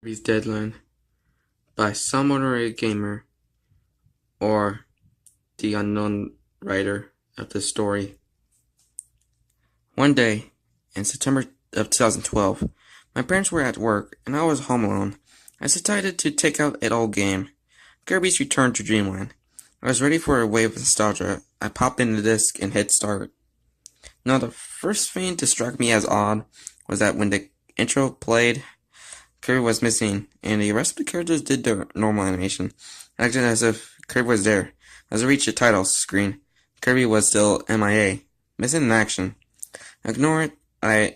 Kirby's Deadland by some ordinary gamer or the unknown writer of the story. One day, in September of 2012, my parents were at work and I was home alone. I decided to take out an old game, Kirby's Return to Dreamland. I was ready for a wave of nostalgia. I popped in the disc and hit start. Now, the first thing to strike me as odd was that when the intro played, Kirby was missing, and the rest of the characters did their normal animation, acting as if Kirby was there. As I reached the title screen, Kirby was still MIA, missing in action. I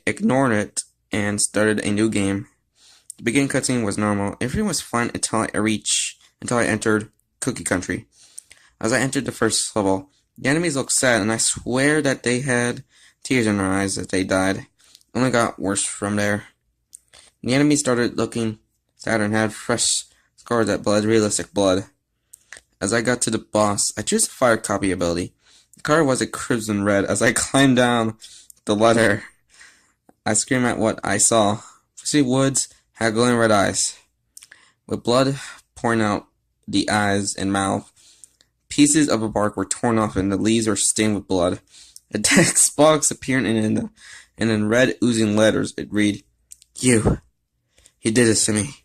ignored it and started a new game. The beginning cutscene was normal. Everything was fine until I entered Cookie Country. As I entered the first level, the enemies looked sad, and I swear that they had tears in their eyes as they died. It only got worse from there. The enemies started looking sad and had fresh scars that bled realistic blood. As I got to the boss, I chose the fire copy ability. The color was a crimson red. As I climbed down the ladder, I screamed at what I saw. Fuzzy woods had glowing red eyes, with blood pouring out the eyes and mouth. Pieces of a bark were torn off and the leaves were stained with blood. A text box appeared and in red oozing letters it read, "You did this to me.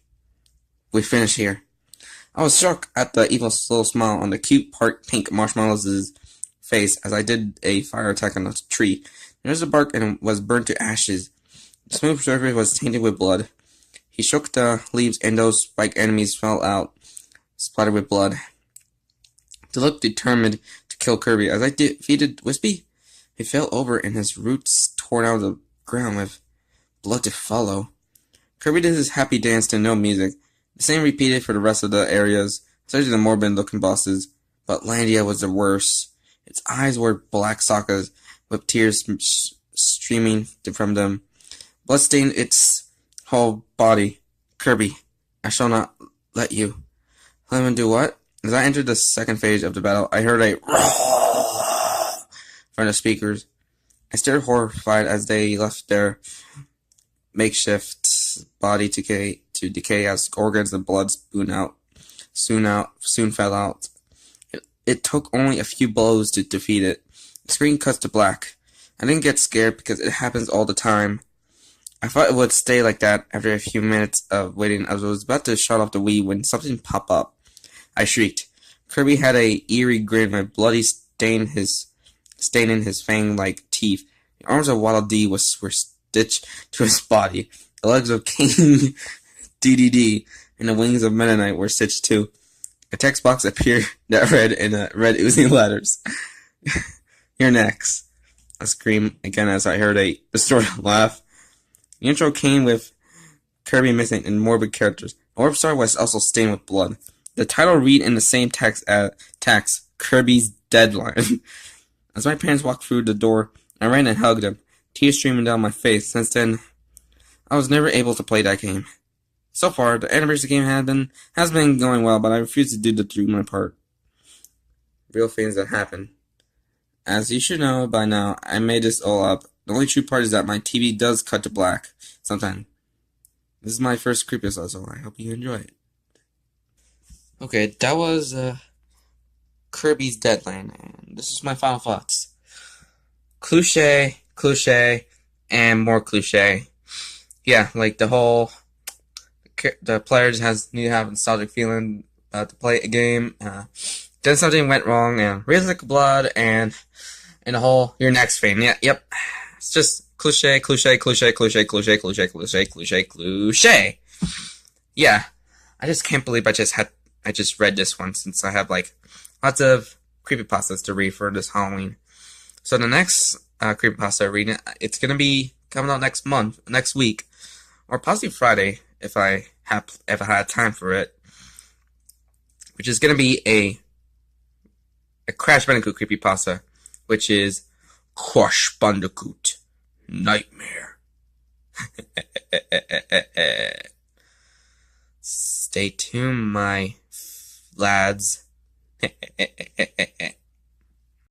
We finish here." I was shocked at the evil little smile on the cute pink marshmallow's face as I did a fire attack on the tree. There's the bark and it was burnt to ashes. The smooth surface was tainted with blood. He shook the leaves and those spike enemies fell out, splattered with blood. They looked determined to kill Kirby. As I defeated Wispy, he fell over and his roots torn out of the ground with blood to follow. Kirby did his happy dance to no music. The same repeated for the rest of the areas, especially the morbid-looking bosses, but Landia was the worst. Its eyes were black sockets, with tears streaming from them. Blood stained its whole body. "Kirby, I shall not let you." "Let him do what?" As I entered the second phase of the battle, I heard a roar from the speakers. I stared horrified as they left their makeshift body to decay as organs and blood soon fell out. It took only a few blows to defeat it. The screen cuts to black. I didn't get scared because it happens all the time. I thought it would stay like that after a few minutes of waiting. I was about to shut off the Wii when something popped up. I shrieked. Kirby had a eerie grin with bloody stain in his fang-like teeth. The arms of Waddle Dee were stitched to his body. The legs of King DDD and the wings of Meta Knight were stitched too. A text box appeared that read in red oozing letters, "You're next." I screamed again as I heard a distorted laugh. The intro came with Kirby missing and morbid characters. The orb star was also stained with blood. The title read in the same text as Kirby's Deadland. As my parents walked through the door, I ran and hugged them, tears streaming down my face. Since then, I was never able to play that game. So far, the anniversary game has been going well, but I refuse to do the Dreamland part. Real things that happen. As you should know by now, I made this all up. The only true part is that my TV does cut to black sometimes. This is my first Creepypasta, so I hope you enjoy it. Okay, that was Kirby's Deadland, and this is my final thoughts. Cliche, and more cliche. Yeah, like the players need to have a nostalgic feeling to play a game. Then something went wrong, and realistic blood, and the whole your next thing. Yeah, yep. It's just cliche. Yeah, I just can't believe I just read this one, since I have like lots of creepypastas to read for this Halloween. So the next creepypasta reading, it's gonna be coming out next week, or possibly Friday if I had time for it, which is gonna be a Crash Bandicoot creepypasta, which is Crash Bandicoot Nightmare. Stay tuned, my lads.